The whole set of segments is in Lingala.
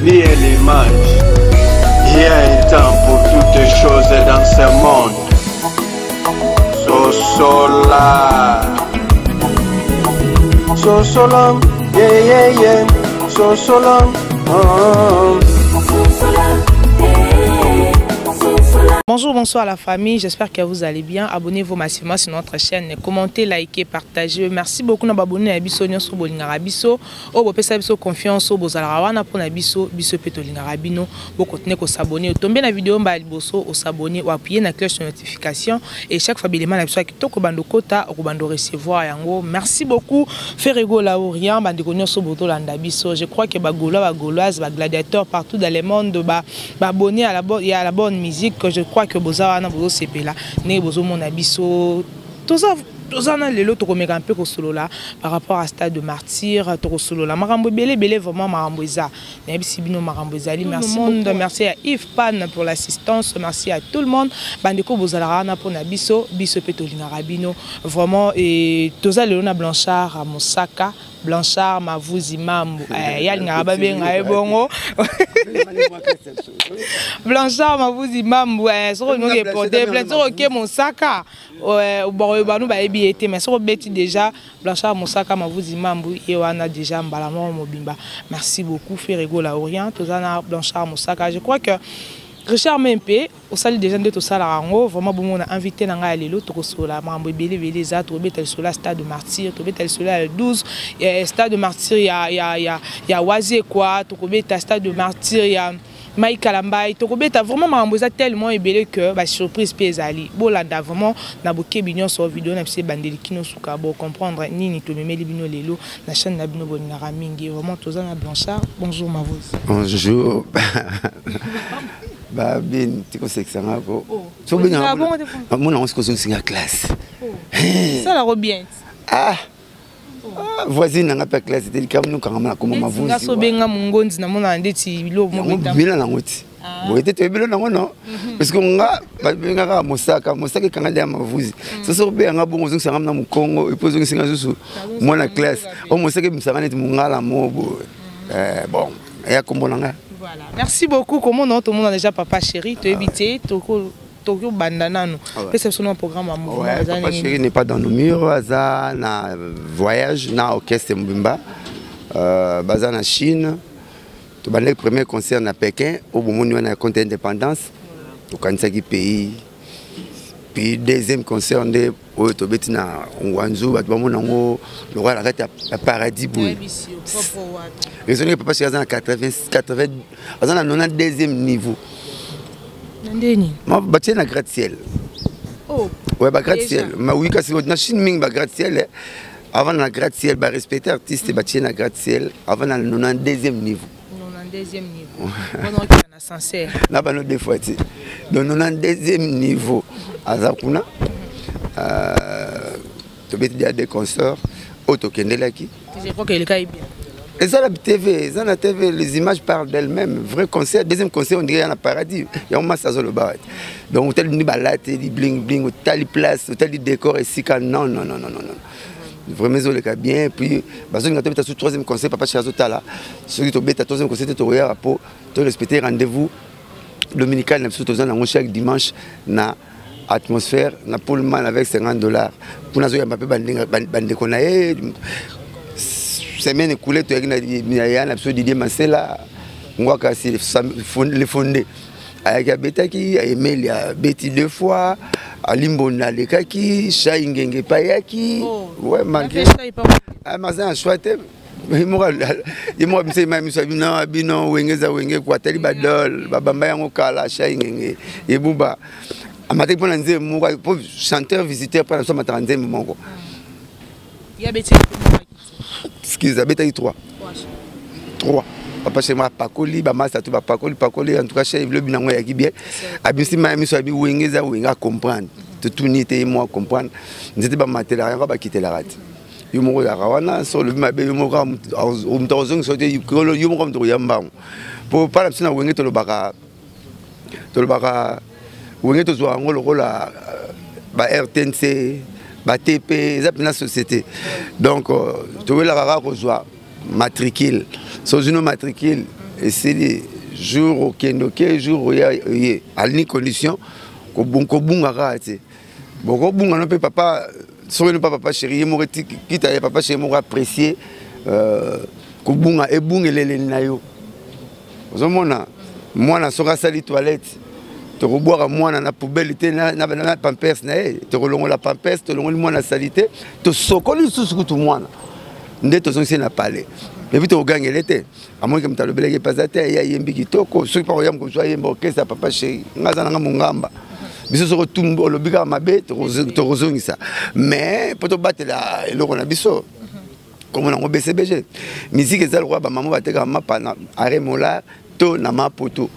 ni élément. Il y a un temps pour toutes les choses dans ce monde. Sosola, Sosola, yeah yeah yeah, Sosola, Bonjour, bonsoir à la famille, j'espère que vous allez bien. Abonnez-vous massivement sur notre chaîne, commentez, likez, partagez. Merci beaucoup de vous abonner à Biso Nyonso Bolingara Biso. Oh, vous pouvez vous confiance au Bozalawana pour Biso, Biso Petolingara Bino. Vous continuez à s'abonner, tomber la vidéo, au s'abonner ou appuyer la cloche de notification. Et chaque fois, il y a qui toko bando kota, ou bando recevoir yango. Merci beaucoup. Ferrego Laurien, Bandiko Nyonso Botolanda Biso. Je crois que Bagola, Bagoloise, Bagladiateur partout dans le monde, abonner à la bonne musique que je crois que boza na bozo sepela ne bozo mona biso toza na lelo to komeka un peu ko solola par rapport à stade de martyr to ko solola marambo belé vraiment marambo eza na bisi bino marambo ezali. Merci beaucoup, merci à Yves Pan pour l'assistance, merci à tout le monde bandeko bozala na pour na biso petolinga rabino vraiment. Et toza lelo na Blanchard à Mosaka, Blanchard Mavuzi Mambo yali ngaba benga ebongo Blanchard Mavuzi Mambo so no ke porter plainte so ke Mosaka bon ba no ba ebi été mais so beti déjà Blanchard Mosaka Mavuzi Mambo et wana déjà mbalamo mobimba. Merci beaucoup Ferrego Laurien tozana Blanchard Mosaka. Je crois que Richard Mempe au salle des gens de tout ça rango vraiment bon on a invité nanga lelo to sola mambo belé za to betel sola stade de martyr to betel sola 12 stade de martyr ya wazie quoi to betel stade de martyr ya Mike Kalambay to beta vraiment mambo za tellement belé que ba surprise pezali bolanda vraiment na boké bignon sur vidéo na pse bandeli kino suka bo comprendre nini to memeli bino lelo na chaîne na bino bonira mingi vraiment tozana Blanchard. Bonjour Mavuz. Bonjour. Bah bien tu sais que ça va ko so bien mon on se cause une classe ça la robien voisine n'a pas classe c'était comme nous quand on a comme Mavuz nga so benga mungonzi na mona ndeti bilo mo bila na ngoti bo était bilo na ngono parce que nga ba benga ka Mosaka kanga ya Mavuz so benga bongo zo sanga na Mukongo et puis zo singa zo mo na classe o Mosaka bisanga neti mungala mobo bon ya kombonanga. Voilà. Merci beaucoup. Comment non tout le monde a déjà papa chéri, tu évité, Tokyo bandana nous. C'est son programme à mouvement. Papa chéri n'est pas dans nos murs, ça na voyage, na orchestre Mbimba, baza na Chine. Tu bandé le premier concert na Pékin, au moment où on a compté indépendance, au Kansaki pays. Puis deuxième concert de Tobeti na Wanzhou, le roi arrête à Paradis Bouy. Raison que papa chéri à 80, à 92e niveau. Moi bâti na gratte-ciel. Oh. Ouais bah gratte-ciel. Mais oui parce que na Chine ming bah gratte-ciel avant na gratte-ciel bah respecter artiste bâti na gratte-ciel avant na 92e niveau. 92e niveau. Pendant qu'il y en a sincère. Là bah nous deux fois tu. Donc 92e niveau. Azakuna Tobeti dia des concerts autokendelaki. Je crois que le cas est bien. Et ça la TV, les images parlent d'elles-mêmes. Vrai concert, deuxième concert on dirait en paradis. Il y a un massage au bar. Donc tel ni balate, ni bling bling, tel place, tel décor et si non. Vraiment le cas bien puis parce que quand tu as troisième concert papa chez Azotala, celui qui tu troisième concert tu regardes pour te respecter rendez-vous dominical chaque dimanche na atmosphère na Pullman avec $50 pour nazo ya mapé bande konae semaine écoulée tu ya na absolu Didier Massela ngwa kasi les fondé avec Betaki Emile ya Betty deux fois Alimbona lekaki Shaingenge payaki ouais malgré mazan chouette il m'a dit que bino wengeza wenge kwa tali badol babamba yango kala Shaingenge ebuba amate pona nze muka pour chanteur visiteur pour ça matanze mongo ya Betty excuse Betty 3 papa chez moi pakoli ba masa tu ba pakoli en tout cas chez le binango ya kibie abisi ma miso abi wengeza wenga comprendre tout unité moi comprendre nzete ba matela ba quitter la rate yo mo ya rawana so le mabe yo mo ka mtozong so te yo mo ko yamba pour pas la wenge to lo baka wenge to zo ngolo la ba RTNC ba TP za pina société donc to la rara ko zo matricule so une matricule c'est jour au kendoke jour où il à une condition ko bunga kati bon ko bunga no papa soki no papa chéri mo kita papa chéri mo apprécier ko bunga e bungelele na yo ozomona mwana soka sali toilette to boire mwana na poubelle te na pampers na e to longola pampers to longoli mwana salité to sokoli susu kutu mwana nde to zonse na parler mais puis to gangele te amoke mtalobeleke pasate ya yembi kitoko soki pa oyam ko so yemba okesa papa chéri ngaza na ngamba biso soko tumbo lobika mabe to rozongisa mais poto batela eloko na biso comme on a BCBG musique ezal roi ba maman bateka mapa na aremola to na mapoto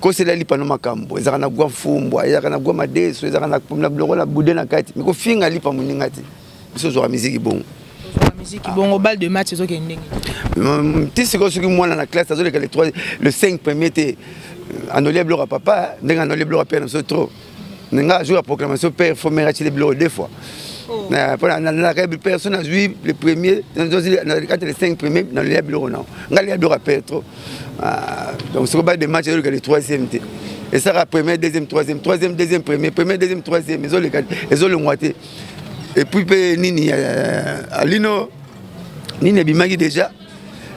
ko c'est la lipa no makambo ezaka na gwa fumbwa ezaka na gwa madeso ezaka na pomla bloko na bude na kati mais ko finga lipa muninga ti biso zo musique bon musique bon au bal de match zo kendenge ti siko soki mwana na classe azo le 5 premier te anolia bloko papa ndenga anolia bloko père na so trop ndenga jour la proclamation père faut mériter les blocs deux fois personne n'a joué le premier, les 5 premiers, dans les blocs. On a les blocs à trop. Donc, ce combat de match, c'est le troisième. Et ça, la première, deuxième, troisième, deuxième, premier, deuxième, troisième, ils ont le moitié. Et puis, Nini, Alino, Nini Bimagi déjà,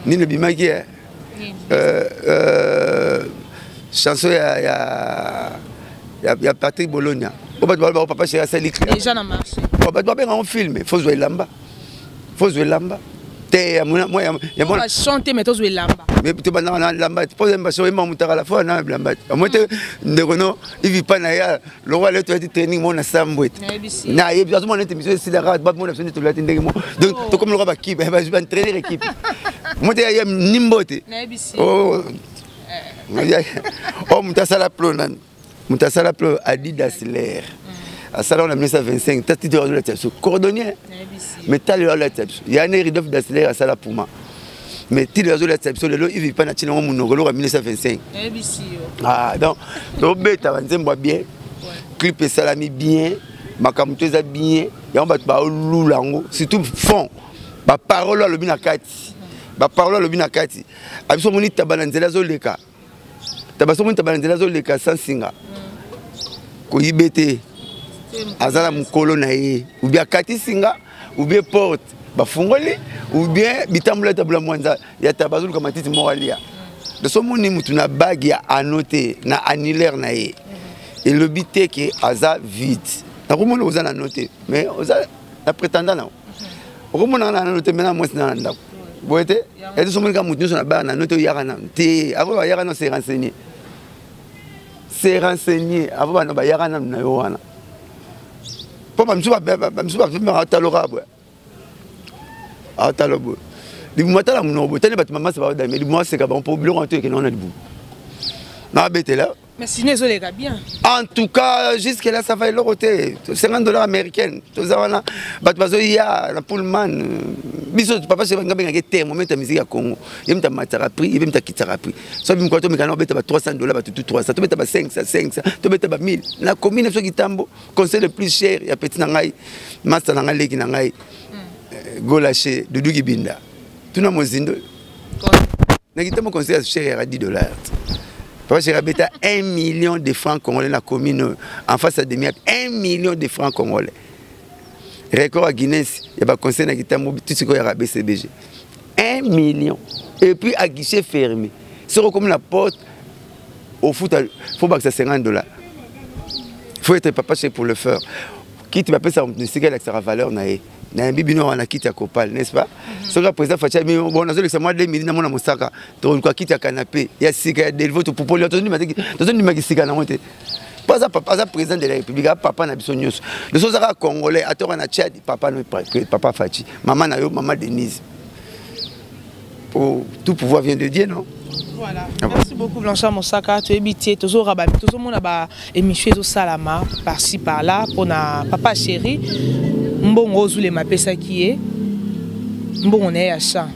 Nini Bimagi, chanson, il y a Patrick Bologna. Papa chéri ça l'écrit. Déjà na marché. Papa doit bien en film, faut jouer lamba. Faut jouer lamba. Te moi on va chanter mais toi jouer lamba. Mais tu vas dans lamba, tu poses un bachon et monter à la fois dans lamba. Moi te ndekono, il vit pas na ya, le roi là tu as dit training mon na sambouet. Na y a besoin de émission c'est la rade, pas mon besoin de tout la tindé moi. Donc tu comme le roi ba qui, je vais entraîner l'équipe. Moi te y a nimbote. Oh. Oh mutasala plonan. Mutasala plo Adidas l'air. À ça on a 1925, t'as dit de la tête cordonnier. Mais t'as le la tête. Il y a un Ridolf d'Asler à ça là pour moi. Mais tu le la tête sur le lot, il vit pas naturellement mon rôle en 1925. Ah donc bête avancer bien. Clip salami bien, makamuteza bien, et on va pas loulango, surtout fond. Ba parole le bina kati. Ba parole le bina kati. Abiso moni tabanzela zoleka. Tabaso moni tabanzela zoleka sans singa. Ko ibete azala mukolo na ye ou bien kati singa ou bien porte bafungoli ou bien bitambula tabula mwanza ya tabazulu kama titi moralia de so moni mutu na bague ya anoté na annulaire na ye et le bité que aza vite na komona oza na noté mais oza na prétendant na komona na noté maintenant moi na ndako boete et de so moni ka mutu na bague na noté yaka na te avant yaka na se renseigner avant na yaka na yo wana papa msuba msuba talorabo atalobo di mutala munobo tane bat mama saba da mais di moi c'est ka bon pour bleu rentrer que non a debout na bete là mais sinon les gars bien en tout cas jusque là ça va le côté $50 américains tout ça là bat bazo ya na pullman biso papa c'est ngamba ngake terme moment ta musique ya Congo yemta matara prix yemta kitara prix so bim kwato mikana beta ba $300 ba tout 300 to beta ba 500 to beta ba 1000 na commune so kitambo conseil le plus cher ya petit na ngai master na ngai leki na ngai golaché Doudou Kibinda tuna mozindo na kitambo conseil cher ya $10 parce que j'ai 1 million de francs congolais la commune en face à demi 1 million de francs congolais. Record à Guinness, il y a un conseil qui est tout ce qu'il y a à BCBG. 1 million. Et puis à guichet fermé. Si on recommande la porte, au foot, il faut que ça $50. Il faut être papa chez pour le faire. Qui tu m'appelles ça, c'est quelle est la valeur na bibino wana kiti ya kopal n'est-ce pas soka président Facha mais bon nazo lekisa moi 2000 na mona mosaka to kwa kiti ya canapé ya sika ya delvo to popoli to ni makisika na monte pas ça président de la République papa na biso nyos de so zaka congolais atora na Tchad papa Fachi maman na yo maman Denise pour tout pouvoir vient de Dieu non. Voilà. Merci beaucoup Blanchard Mosaka, tu es habitué, tu es au rabat, tout le monde a émission au salama par-ci par-là pour na papa chéri. Mbongo zule mapesa qui est mbongo na ya champ.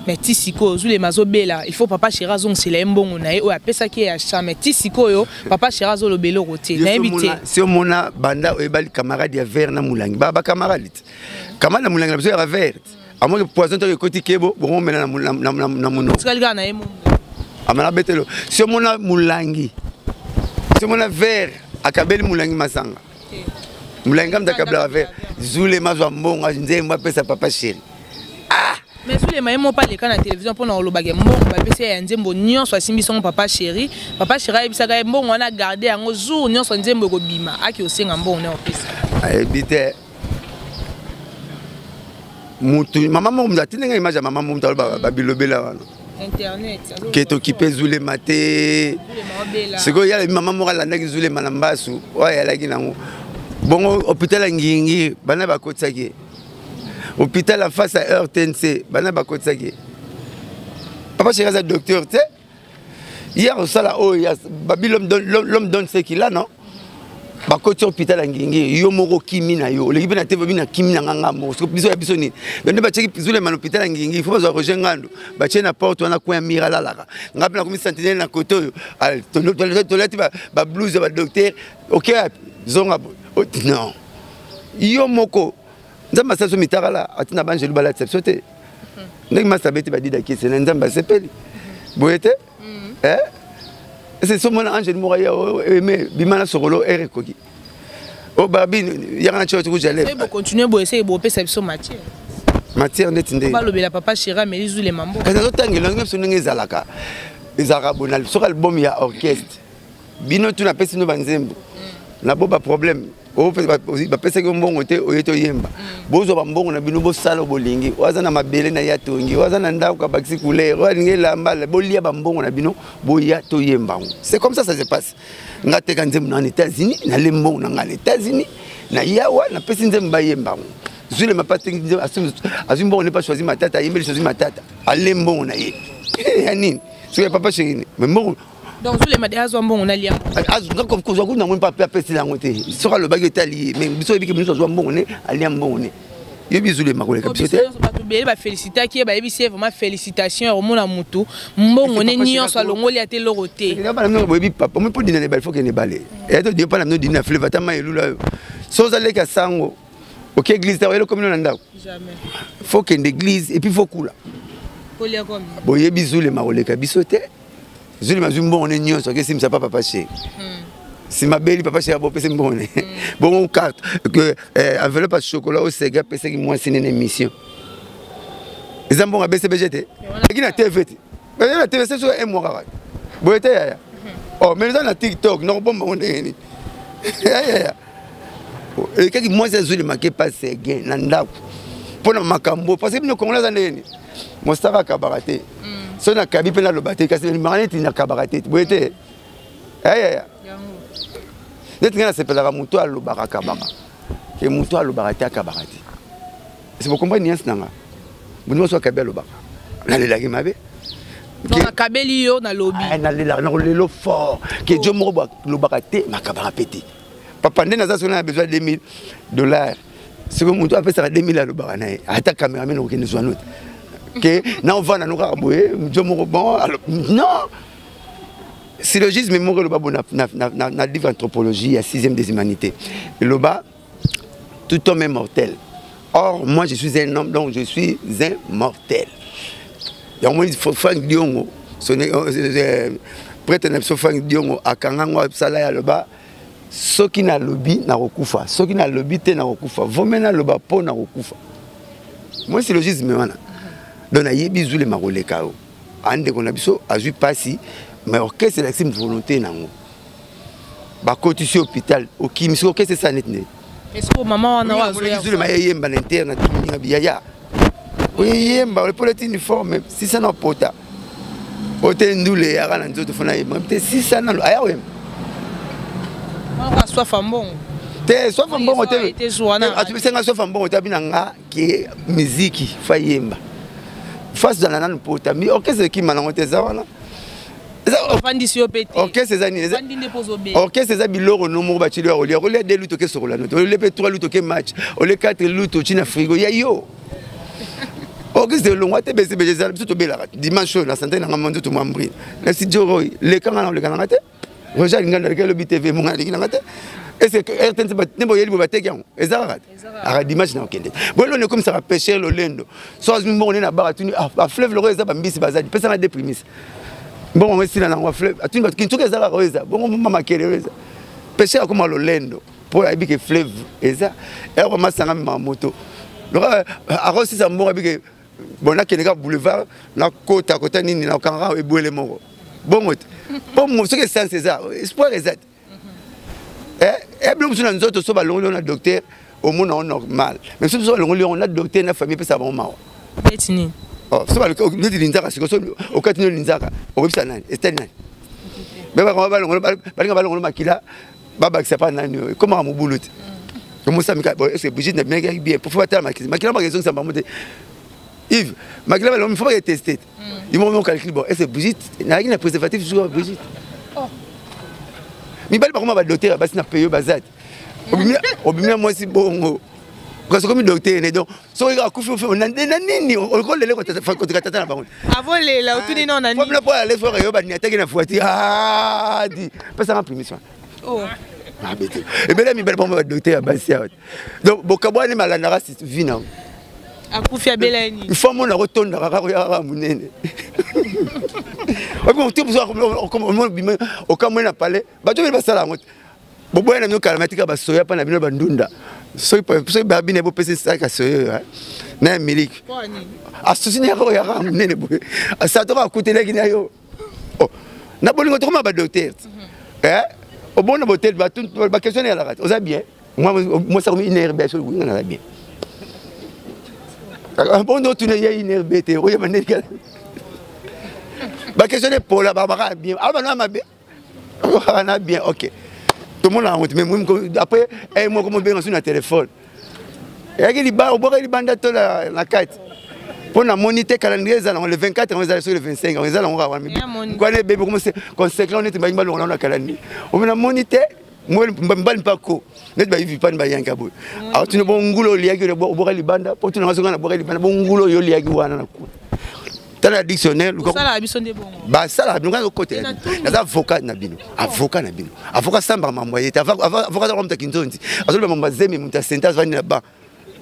Mais tisiko zule mazobela, il faut papa chéri azong c'est la mbongo na o apesa qui est ya champ mais tisiko yo papa chéri azolo belo roté. Na habitué. Si on a banda o ebali camarade ya vert na mulangi. Ba camarade. Camarade na mulangi na beso ya vert. À moins que poison te côté kebo bon maintenant na mono. Tu regardes na amana betelo si mona mulangi si mona verre akabeli mulangi masanga mulangi kamta kabla verre zule mazwa mbonga nzemba pesa papa chéri mais sur les maïmos pas les canaux de télévision pour nous le baguette bon bah PC y a un nzembo nion soit simbi son papa chéri bisa ga bon on a gardé un jour nion soit nzembo go bima aki aussi ngambo on est en pesa ebite mutu maman mo mza tinenga image ya maman mo mta ba bilobela wana internet qui est occupé zule maté c'est que y a maman mo la ndaki zule manambasu ouais ya laki nango bon hôpital ngingi bana ba kotsaki hôpital en face à RTNC bana ba kotsaki papa chéri ça docteur tu sais hier au sala oh l'homme donne ce qu'il a non ba côté hôpital ngingi yo moko kimi na yo l'équipe na TV bina kimi na nganga mo so biso ya biso ni bende ba cheki pizule man hôpital ngingi faut ba rojengando ba chena porte wana kwa mira la ngapi na komi sentinelle na côté toilette ba blouse ba docteur OK zonga non yo moko nzamba saso mitara atina banjelu bala tsepsote ndenge masabeti ba dida kise na nzamba sepeli boyete c'est ce moment Angel Mouraya aimé bimana sokolo erekoki o babi yana choto kujale et continuer bo essayer bo pesa biso matière netinde ba lobela papa chéri mais les les mambo kana zotangela ngem sonenge ezalaka ezaka bonal sur album ya orchestre bino tuna pesi no banzembo na boba problème o ba pesa ke mbongo te o yeto yemba bozo ba mbongo na bino bo sala bolingi waza na mabele na yatongi waza na ndako ka baxi couleur walingi lamba bolia ba mbongo na bino bo yato yemba c'est comme ça se passe ngate ka nzembo na États-Unis na lembo na ngale États-Unis na yawa na pesi nzembo ba yemba zule mapati azumbo ne pas choisi matata yembe choisi matata alembo na ye yani so papa chéri mais mbongo donc tous les madéas bon on a lié comme quoi on n'a même pas percé la montée sera le baguette allié mais biso ebi que nous sommes bon on est allié bon on est yo biso les makole capité ba féliciter qui ba ebi vraiment félicitations au mona mutu mbongo on est nion soit longoli até loroté il y a pas même boyebi papa mais pour dîner il faut que ne balé et to pas même dîner fleuve tama elula so za leka sango OK église ta le comme non ndako jamais faut que l'église et puis faut kula kolia comme boyebi zule makole kabisote zuli mazumbo on est nion so que si ça papa chéri si ma belle papa chéri bo pese mbone bon carte que enveloppe à chocolat au sega pese qui moi c'est une émission ils ont bon BCBGT qui na TV mais la TV c'est sur un mois boyete ya oh mais dans la TikTok non bon on est ya et qui moi c'est zuli maké passer gain na ndako pona makambo parce que nous congolais ndeni mo stara kabarate so na kabi pe na lobate kasi marane tina kabarate boyete net ngana sepela muto alobaka kabaka ke muto alobaka kabarate c'est pour comprendre niance nanga bunu so kabi alobaka na lelaki mabe donc kabeli yo na lobby na lela na lelo fort ke jo mo lobaka te makabara peti papa ndena za sona besoin $2000 c'est que muto apesa $2000 alobaka na ata cameraman okene zo note que non va nous rabouer bon non syllogisme mémoire le bas na livre anthropologie à 6e des humanités le bas tout homme est mortel or moi je suis un homme donc je suis immortel donc moi il faut faire diongo sonné prêtre na sofang diongo akangango sala ya le bas ce qui na lobby na rokufa ce qui na lobby te na rokufa vomena le bas po na rokufa moi syllogisme wana donc na yebi zule makoleka o ande kona biso azui pasi mais orchestre la sim volonté nango ba kotisi hôpital o kimisi orchestre ça net ne est-ce que maman on a zule ma yemba na interne na biya o yemba le politi uniforme si ça na pota pote ndule ya kana nzoto fona yemba te si ça na aya wem on soit fambon te soit fambon te te senga soit fambon te binanga ki musique fa yemba face dans la nan pota mi orchestre qui manango te zawana ofandisi opete orchestre zani orchestre za biloro no mo ba chili olia olia de luto ke sorola no le pe 3 luto ke match ole 4 luto china frigo ya yo orchestre longo te bese beje za to bela dimanche na santé na ngamondo to mwambri na si joroi le kanga na le kanga te roja nganda ke le BTV mo ngali kanga te est-ce que RTNC ba nembo yeli ba tekiango ezara ara dimanche na okende bolo ne comme ça va pêcher le lendo so azimbo on na bara tuni a fleuve le reza ba mbisi bazadi pesa na déprimis bon on est là dans fleuve atunga kintuka ezala roza bon mama keleza pêcher comme lolendo pour la bique fleuve eza et on m'a sanga ma moto donc arrosi ça bon bique bon là keneka boulevard na côte à côté nini na kanga e boele moko bon mot bon ce que c'est ça espoir exact et blum sur nous autres so ba longo na docteur au monde normal mais si so longo on a docteur na famille ça bon ma etini oh so ba le dit linzaka siko so au katino linzaka au bisa nani estani nani beba ko ba longo ba longo makila baba c'est pas nani comment mo buluti comment ça mika est-ce que Brigitte n'a bien pour faire ta makila ba raison ça ba monter Yves makila ba il faut pas tester ils m'ont calculé bon est-ce que Brigitte n'a rien de préservatif sur Brigitte mi bali ba comment ba docteur ba sina payer bazat obimia moi si bongo parce que comme docteur ne donc so il a couffé on a nini on colle les côté katata na bango avant les là tout non nani comme la pour aller faire yo ba ni attaquer na voiture ah dit pas ça en permission oh ah bête et ben là mi bali ba docteur ba sia donc bokabwa ni malandara si vina akufia belani il faut mon retonda ka munene on tout besoin comme au comme na parler ba to ba sala ngot boboya na mio kalamatika ba soya pa na bino bandunda so ba bine bo pese sa ka soya na miliki asusi ne ko ya ka munene bo sa to ka kutele kini ayo oh na bolingo to ma ba docteur au bon hôtel ba tout ba question ya la rat oza bien moi ça une herbe so ngana bien bon donc tu ne y a une herbe te o ya mané ba question pour la barbara bien ah ba na ma bien on a bien OK tout le monde a honte mais après moi comme bien sur le téléphone et il ba au bord il banda to la carte pour la moniter calendrier ça le 24 on est sur le 25 on est là on va quoi les bébés comme c'est conséquent on est ba on a calendrier on a moniter moi mbali pas ko net ba vivre pas ba yanka boy alors tu ne bon ngulo liaki le bord il banda pour tu na so na bord il banda bon ngulo yo liaki wana na ko dans le dictionnaire ça la biso ndé bon bah ça la donc au côté les avocats na bino avocat samba mamboyer avocat comme ta kinzonzi azolo mamba zemi muta sentence vani na ba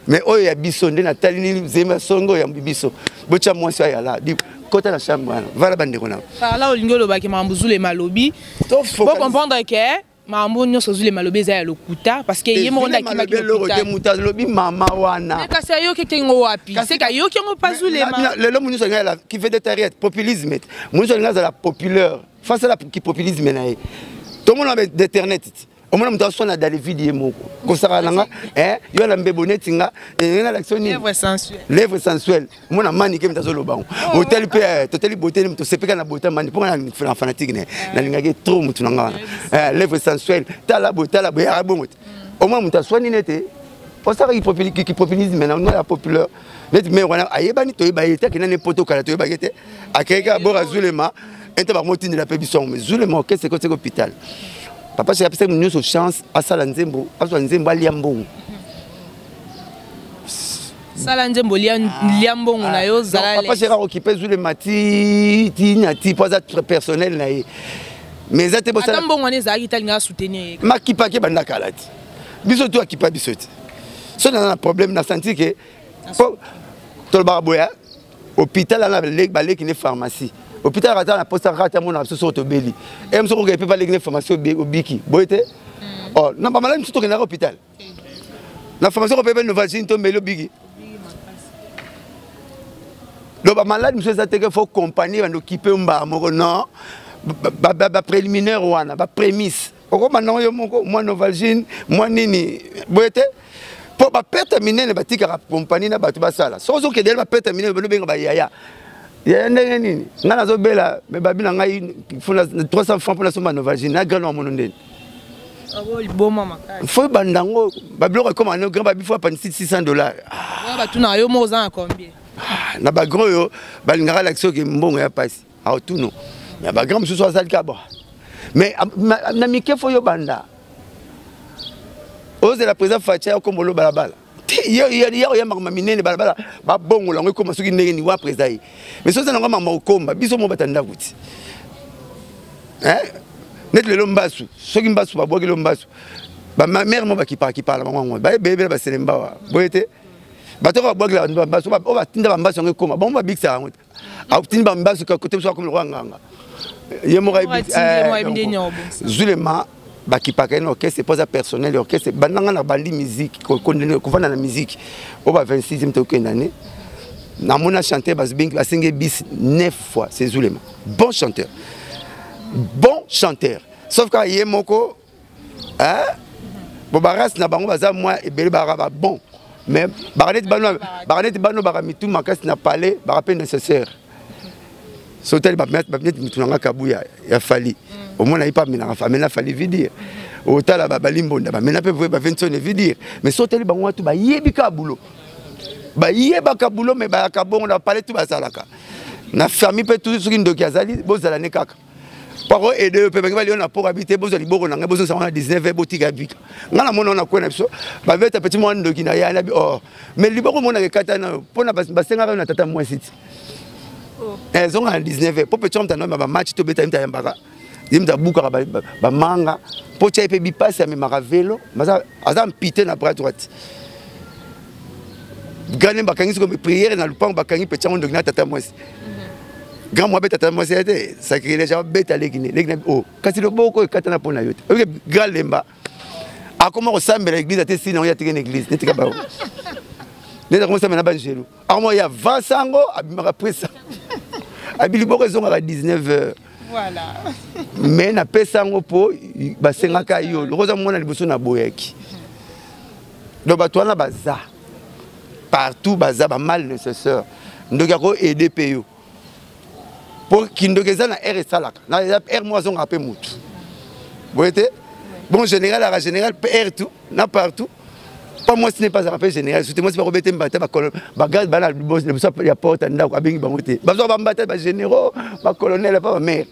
mais oyo ya biso ndé na talini zema songo ya biso bocha mwasi ya la di côté la chambre vala bande kona là olingolo ba ki mambuzule malobi faut comprendre que mambo nyoso zule malobi za ya lokuta parce que yemo onda ki makilokuta muta lobi mama wana mais kasi yo kekengo wapi c'est ka yo kengo pas zule ma le lomu nyoso ngala qui fait des tariettes populisme nyoso ngala la populaire face à la qui populisme na tout le monde a d'internet au moins muta sona dans les vidéos moko ko sara nanga yo la mbebonetti nga na l'action ni lèvres sensuelles mona mani ke mtazo lobango hôtel pe totel beauté mto sepeka na beauté mani pour na fanatique na lingaki trop mutu nanga lèvres sensuelles tala beauté la boya bongo au moins muta soni nete on sara qui populisme na la populaire net mais wana ayebani to yebayete ke na n'importe kala to yebayete akeka bora zulema enta ba motindi la pe biso mais zulema qu'est-ce que c'est hôpital papa j'ai appelé nous sur chance à Salanzembo à Salanzembo liambongo Salanzembo liambongo na yo zala papa j'ai occupé sur le mati ti pas être personnel na mais ça te bossa tambongo ne za italinga soutenir makipa ke banda kalati biso to akipa biso ti so na problème na senti que to ba boya hôpital na baleki ne pharmacie hôpital rata na poste rata mona so so to beli et mso ko pe pas les informations au biki boyete oh na ba malade to ke na hôpital la formation ko pe no vagine to melo biki do ba malade mso za te que faut compagnie va occuper mba moko non ba préliminaire wana ba prémisse oko manon yo moko moi no vagine moi nini boyete pour ba perte minene ba tika compagnie na ba to ba sala so so ke del ba perte minene ba no benga ba yaya ya ndenge nini ngana zo bela me babina ngai funa 300 francs pour la somme novagine na grand mono ndeni abo boma makasi faut bandango babilo comme un grand babi faut pas $600 ba tuna yo mo za combien na ba grand yo balingara l'action ke mbongo ya pasi a tuno ya ba grand mususu azali ka ba mais na mike faut yo banda ose la président Fatia comme lo balabala ya makoma minene balabala ba bongo lango comme soki ndenge ni wa président mais so ça na ngoma makomba biso mo batanda kuti net le lombasu soki mbasu ba boki lombasu ba ma mère mo ba ki parle maman ba bébé ba selemba wa boyete ba to ba boki la mbasu ba o ba tinda ba mbasu ngoma bon ba biksa Autini bambasu ka côté so comme le Rwanga. Yemora Zulema baki pakeno orchestre posa personnel orchestre bananga na bandi musique ko vanda na musique au 26e token année. Na mona chanteur basbing basenge bis 9 fois c'est Zulema. Bon chanteur. Bon chanteur. Sauf que Yemoko hein Bobaras na bango baza moi ebele baraba bon. Mais Baranet Bano Baramitou Makas n'a pas parlé, Barapé nécessaire. Sautel Babnet Moutunanga Kabouya, il a fallu. Au moins, il n'y a pas de fallu dire. Au Tala Babalimbonda, mais n'a pas pu dire. Mais Sautel Bango, tu vas yébika boulot. Yébaka boulot, mais Bakabon, on a parlé tout Basalaka. La famille peut tout ce qui est de Gazali, Bozala Nekaka. Par aider le peuple qui a pour habiter Bozali Boron, on a besoin de 19 boutiques. On a mon connaissance, bah un petit monde de Guinée, oh, mais le bon monde avec Katana, pour la bassin avec la tata moi city. Elles ont un 19 pour petit homme, un match to beta Mtayambara. Ils me bouka ba manga, pour tu peux passer à mes maravelo, mais ça a pité na bras droite. Gagner bakangi comme prière dans le pan bakangi petit monde de Guinée tata moi. Grand moi beta moi c'est sacrilège beta les Guinée oh quand il beaucoup katana pour na yote grand lemba a comment ressemble l'église à sinon il y a une église n'était pas n'est comme ça maintenant banjelo alors moi il y a 20 sango après ça abili beaucoup raison à 19h voilà mais na pesango po ba sengaka yo le rosa mona liboso na boyaki donc ba toana baza partout baza ba mal nécessaire ndoko aider payo pour qu'il ne gagne pas R salaka na R moi on rappelle mutu voyez bon général à général R tout na partout pas moi ce n'est pas un rappel général surtout moi c'est pas Robert Mbata ba garde banal boss le ça ya porte ndako abingi bangote ba zo ba mbata ba généraux ba colonel pas ba maire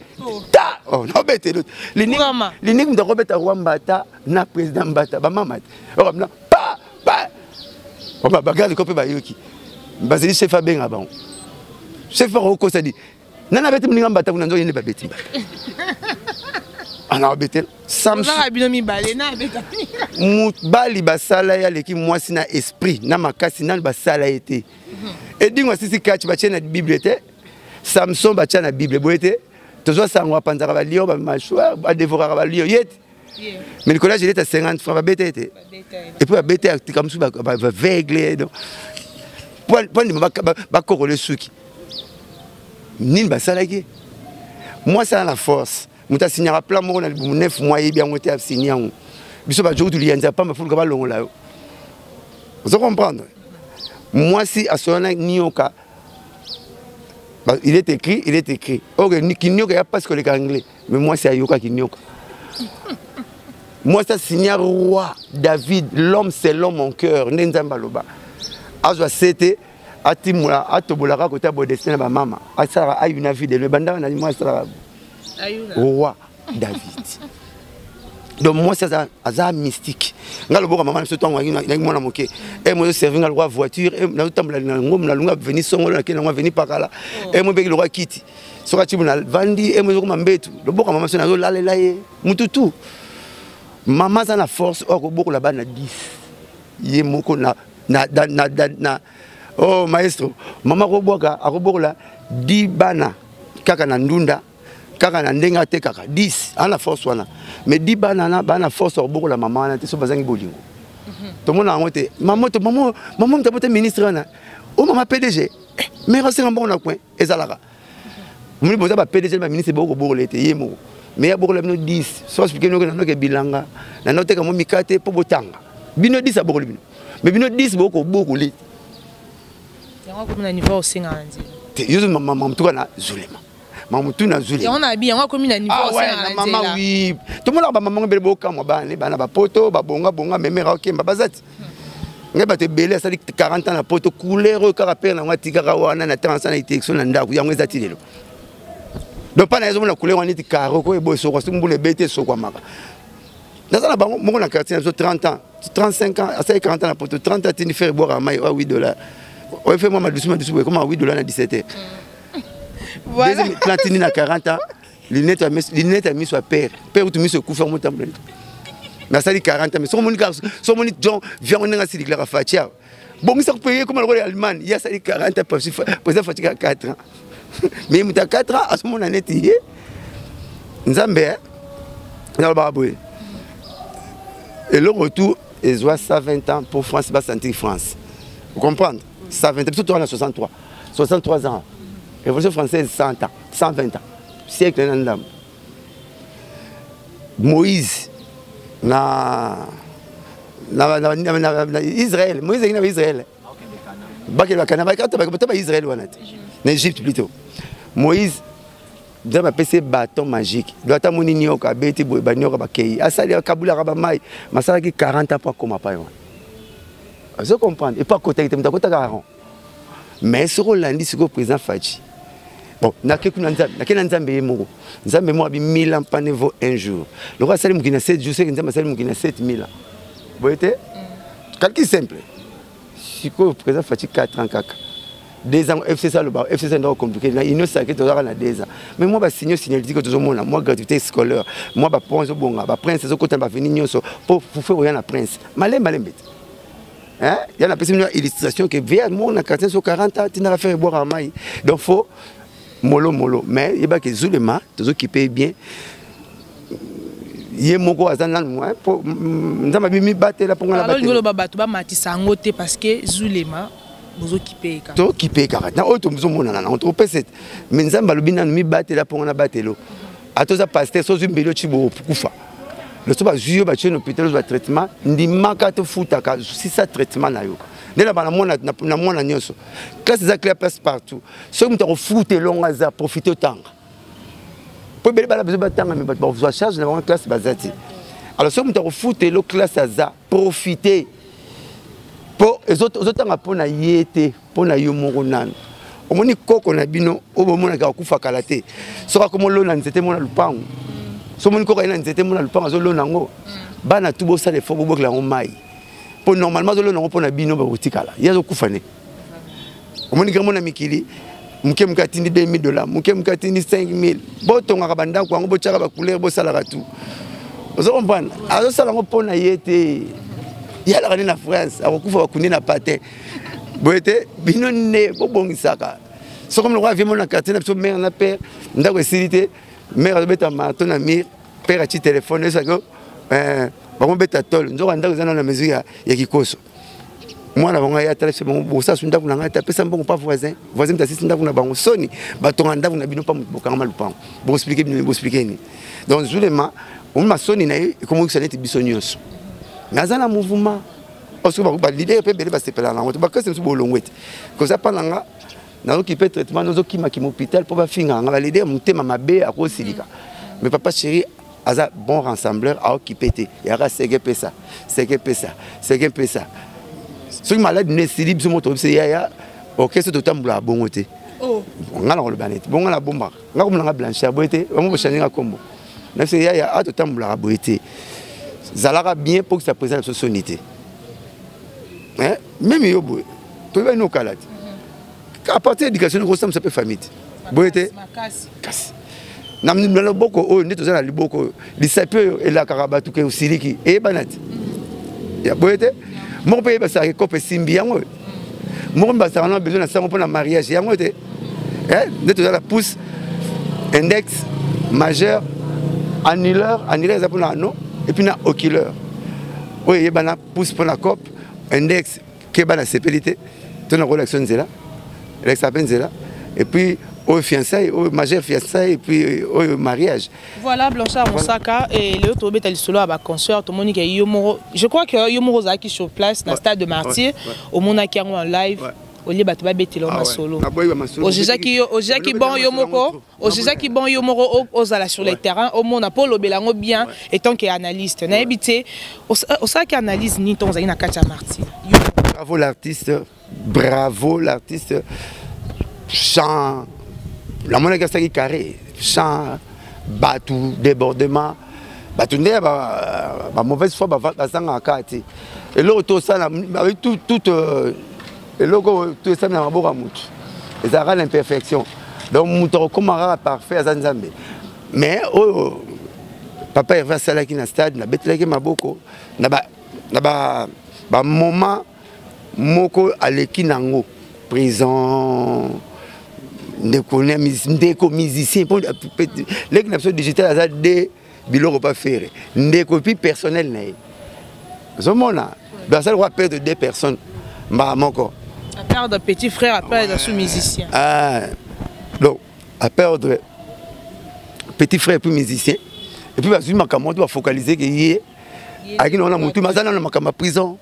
ta oh non bête l'énigme de Robert Mbata na président Mbata ba mama oh na pa on ba garde ko pe ba yoki ba c'est chef abenga ba chef ko ça dit nana beti mninga mbata kuna nzo yende babeti ana beti samsu za binomi balé na beta mutbali basala ya leki mwasi na esprit na makasi na basala été et dingwa sisi kachi ba chena bible té Samson ba chena bible boete tozo sangwa panzaka ba lion ba machwa ba dévorer ba lion yet mais le collège il était à 50 francs ba beta été et puis ba beta comme ça ba veugle donc point ba korole suki Nil basalaki. Moi ça a la force. Muta signera plan mo na 9 mois et bien monter à signer. Biso ba jour tu lienza pas me faut que ba longo là. Vous comprendre? Moi si à son nioka il est écrit. OK kinyoka y a pas ce que les anglais. Mais moi c'est ayoka kinyoka. Moi ça signer roi David, l'homme c'est l'homme mon cœur, nenzamba loba. Azwa c'était atimula atobolaka kota bodestina ba mama asara ayuna vie de le banda na moi sara roi David donc moi c'est ça mystique ngalo boka mama so tonga ngi mona moke e mo servir ngal roi voiture e na tambula na ngom na lunga venir songolo na kena ngwa venir pakala e mo beki le roi kiti so ka tibuna vandi e mo ko mambetu le boka mama so na zo lalela ye mututu mama ça na force o ko boka la bana 10 ye moko na oh maestro mama koboka akobokola 10 bana kaka na ndunda kaka na ndenga te kaka 10 ana force wana mais 10 bana na bana force kobokola mama na te so bazangi bolingo to mona ngote maman tapote ministre na o mama PDG mais rasenga bon na coin ezalaka muni boza ba PDG ba ministre boko bokola te yemo mais ya bokola bino 10 so expliquer no na ke bilanga na note ka mo mikate po botanga bino 10 abokola bino mais bino 10 boko bokola comme na niveau osenga nzi yo maman mtuka na Zulema maman mtu na Zulema on a bien on comme na niveau osenga nzi maman oui tout le monde ba maman bele boka mo bana ba poto ba bonga memera okemba bazati ngeba te belé ça dit 40 ans na poto couleur caractère na ngati kaka wana na transa na direction na ndako yango ezati lelo donc pas na zo na couleur wana ti karo ko ebo so ko simbule bete so kwa maka dans la bango mo na quartier 30 ans 35 ans à 40 ans na poto 30 ans tini faire boire à mai $8 on fait moi doucement comme à $8 à 17h. Voilà. Deuxième platine à 40 ans, lunette a mis sur père où tu mis ce coup faire mon temple. Mais ça dit 40 ans mais son monique John vient on a signé la fatia. Bon ça payer comme le roi allemand, il y a ça dit 40 ans pour ça fatigué 4 ans. Mais il a 4 ans, à ce moment-là, il est Nzambé, et le retour, il doit 120 ans pour France, il va sentir France. Vous comprenez? 120 ans, surtout on a 63. 63 ans. Révolution française, 100 ans, 120 ans. Siècle d'âme. Moïse, Israël, Moïse est Israël. Israël, en Égypte plutôt. Moïse, il a un bâton magique. Il a un nioka, bêti, banioka, bakei. Asali, Kaboula, Rabamai, Masala qui 40 ans pour comment pas. Vous comprenez? Et pas côté, il y a mais ce rôle-là, c'est le président Fadji. Bon, il y a quelqu'un qui a dit 1000 ans par niveau un jour. Le roi Salim qui a 7 jours, c'est qu'il a 7000 ans. Vous voyez? Calcul simple. Si le président Fadji 4 ans, 2 ans, FCC, FCC est compliqué. Il ne sait que tu as 2 ans. Mais moi, je signale que tout le monde, moi, gratuité scolaire, moi, je prends un prince, je vais venir pour faire rien à prince. Malin, il y a une illustration qui vient moi on a 40 ans, tu n'as fait boire à maille. Donc il faut mollo. Mais il y a que Zulema, tous qui payent bien. Il y a mon gars dans moi pour nous mi battre là pour la battre. Alors le bateau ba matisa ngote parce que Zulema bozo qui paye ka. To qui paye 40. Na auto muzo mona na on trope cette. Mais nzamba lobina mi battre là pour la battre lo. Atoza pasteur so zumbelo chibo kufa. Le soba juillet battu un hôpital de traitement ndi makato futaka si ça traitement na yo ndela bana mona na mona nyonso classe za clair passe partout so muta ko futé longa za profiter autant pour bele bala besoin batanga mais ba vous charge na classe bazati alors so muta ko futé lo classe za profiter pour les autres pona yete pona yo moko nano omoni koko na bino obo mona ka kufa kalate so ka komo lo na nzete mona lupango. Si on a un peu de temps, bana tubo sa le fo bo la mai pour normalement zo lo pour na bino ba utikala ya zo kufane omoni kama na mikili mke mkatini $2000 mke mkatini 5000 botonga ka banda ko ngo chaka ba couleur bo sala tu ozo comprendre azo sala ngo pona yete ya la na France akufa ba kundi na patin boete bino ne bo bongisaka so comme le roi vient mon na quartier na so mère na père ndako silité mère beta maton na mir père a ti téléphone ça que bango beta tol nzoka ndako zana na mesure ya kikoso mwana bango ya tala c'est bon ça sunda kuna ngata pesa mbongo pas voisin mta sisi ndako na bango soni batonga ndako na bino pa bokanga malupango bon expliquer ni donc Zulema on ma soni na comment ça n'était bisonyoso ngazana mouvement parce que ba leader pe bele ba sepela na ngoto ba kase msu bolongwete ko ça pananga na occupé traitement nos okima ki hôpital pour ba finga nga ba leader mutema mabe akosilika mais papa chéri aza bon rassembleur a occupé te yara sege pesa ce qui malade ne silib sur moto c'est ya orchestre de tambula bongote oh ngala ko le banete bonga la bomba ngako mnanga blanchard boete on mo changer kombo na c'est ya a to tambula boete zalaka bien pour que ça présente sa sonité hein même yo boy to va no kalati à partir d'éducation nous ressemble ça peut famille boete kasi namni mlo boko o ndito za na liboko lisape et la karabatu ke usiliki e banati ya boete mon pays ba sa kope simbi yango mon ba sa na besoin na sango pour na mariage yango te hein ndito za la pousse index majeur annulaire ça pour na no et puis na oculaire oui bana pousse pour la cop index ke bana sépélité ton relation zela l'examen zela et puis au fiançailles, au majeur fiançailles et puis au mariage. Voilà Blanchard Moussaka et le autre bétal solo à concert tout monde qui Yomoro. Je crois que Yomoro Zaki sur place dans le stade de Martyr au Monaki en live au lieu battre bételo ma solo. Au Jaki bon Yomoko, au Jaki bon Yomoro aux ala sur les terrains au monde Apollo Belango bien étant qu'il est analyste. Na habité au ça qui analyse ni ton zaina Katia Martyr. Bravo l'artiste. Chant la monnaie qui carré, chant, batou, débordement, batou n'est pas mauvaise foi, basanga kati. Et l'autre ça, avec tout, et l'autre tout ça n'a pas beaucoup. Et ça rend l'imperfection. Donc mon comment parfait à Zanzambe. Mais papa Hervé Salaki na stade, na betleki maboko, na ba moment moko aleki nango prison. ndeko musicien pour les qui digital à des biloko pas faire ndeko puis personnel na zomona dans ça doit perdre 2 personnes mba moko à perdre petit frère à perdre sous musicien donc à perdre petit frère puis musicien et puis vas-y makambo doit focaliser que yé aki na mutu mazana na makamba prison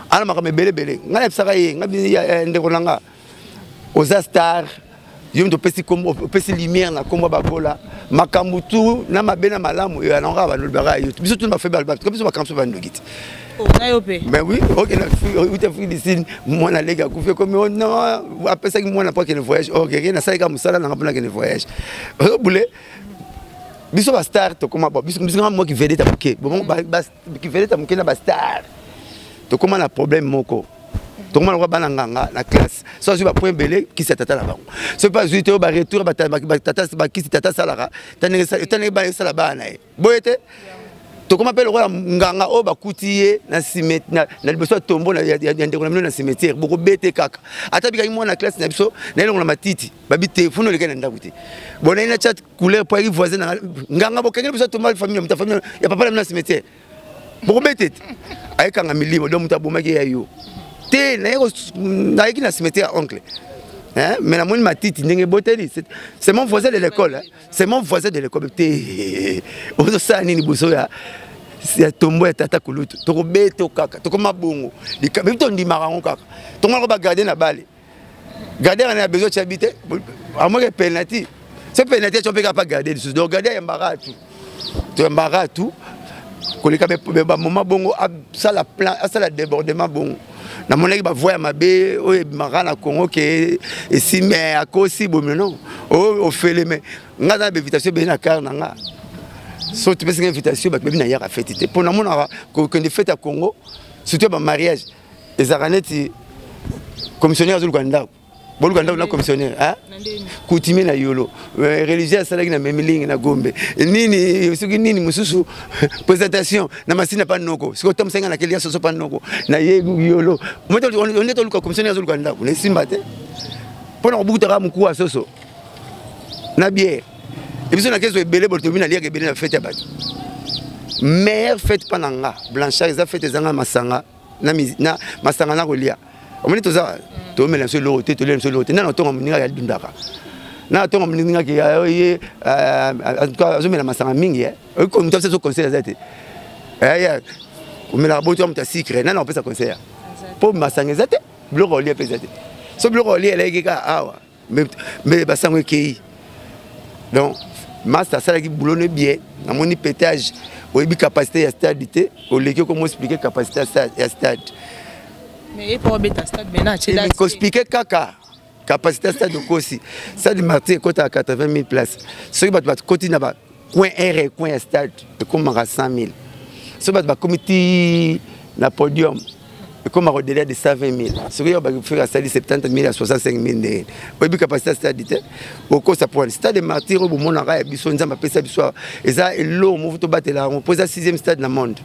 ana makamba belé ngala psaka yé ngabi ndeko nanga oza star yo ndo pesi comme pesi lumière na komba babola makambutu na mabena malamu ya nanga ba nolbara yo biso tout ba fait balba comme biso ba kamso ba ndogiti na yo pe mais oui OK na uta fui d'ici moi na lega ku fait comme non après ça moi na pas que le voyage OK na ça ka musala na ngapona que le voyage boulé biso ba star to koma biso moi qui vedette ta muké bon qui vedette ta muké na ba star to koma na problème moko. Tout le monde va dans la classe. Soit je vais point belé qui s'est tata là-bas. C'est pas juste au retour tata qui s'est tata salara. T'as pas ça là-bas nae. Boyete. To comment appelle le nganga o ba kutiye na cimetière na besoin tombo na ya na cimetière beaucoup bête kaka. Ata bika moi na classe na biso na longa matiti. Babi téléphone le kana ndakuti. Bona ina chat couleur pour voisin nganga bokenge besoin tombo famille ta famille ya papa na cimetière. Beaucoup bête. Ayeka ngamilimo do mutabomaki ya yo. Na cimetière oncle. Hein? Mais la moine matiti c'est mon voisin de l'école. C'est mon voisin de l'école. Ozo sa nini buso ya. C'est tombo ya tata kulutu. Toko beto kaka. Toko mabongo. Bito ndi marango kaka. Tongo ba garder na balle. Garder on a besoin de habiter. À moins que penalty. Ce penalty tu peux pas garder. Donc garder embarras tout. Tu embarras tout. Koleka ba mama bongo ça la plan, ça la débordement bongo. Na monaki ba voya mabe o marana Congo ke et si mais à kosi bon non o fele mais ngana be invitation be na car nga so tu peux une invitation ba be na ya fête pour na mona ko de fête à Congo surtout ba mariage les araneti commissionnaire zu Rwanda bon Rwanda na commissionnaire hein coutumier na yolo religieux salaki na memilingi na gombe nini suki nini mususu présentation na masina pa noko siko tom senga na kelia soso pa noko na ye yolo on est tout le commissionnaire zu Rwanda on est simbate pona obutaka mukua soso na bière et puis on a kezo ebele botomi na lia ke ebele na fête ya bato meilleure fête pananga blanchard za fête zanga masanga na masanga na kolia on est tous à tout mais sur l'autre tout le sur l'autre non on mninga ya dundaka na to mninga ki en tout cas je me la masanga mingi comme tu sais ce conseil zate comme la boto mta secret non on peut ça conseil pour masanga zate bloko li pe zate so bloko li ele ki awa mais basango ki donc master ça qui boulonne bien na moni pétage au bi capacité ya stabilité au leki comment expliquer capacité ya stade. Mais pour bêta stade maintenant tu l'as expliqué kaka capacité stade de Kosi stade Martyr côté à 80 000 places ceux qui va continuer ba coin R coin stade comme à 100 000 ceux qui va comité na podium comme au delà de 120 000 ceux qui va faire stade 70 000 à 65 000 au bi capacité stade au cours ça pour stade Martyr au moment na biso nzamba pesa biso eza elo mo to batela on pose 6e stade na monde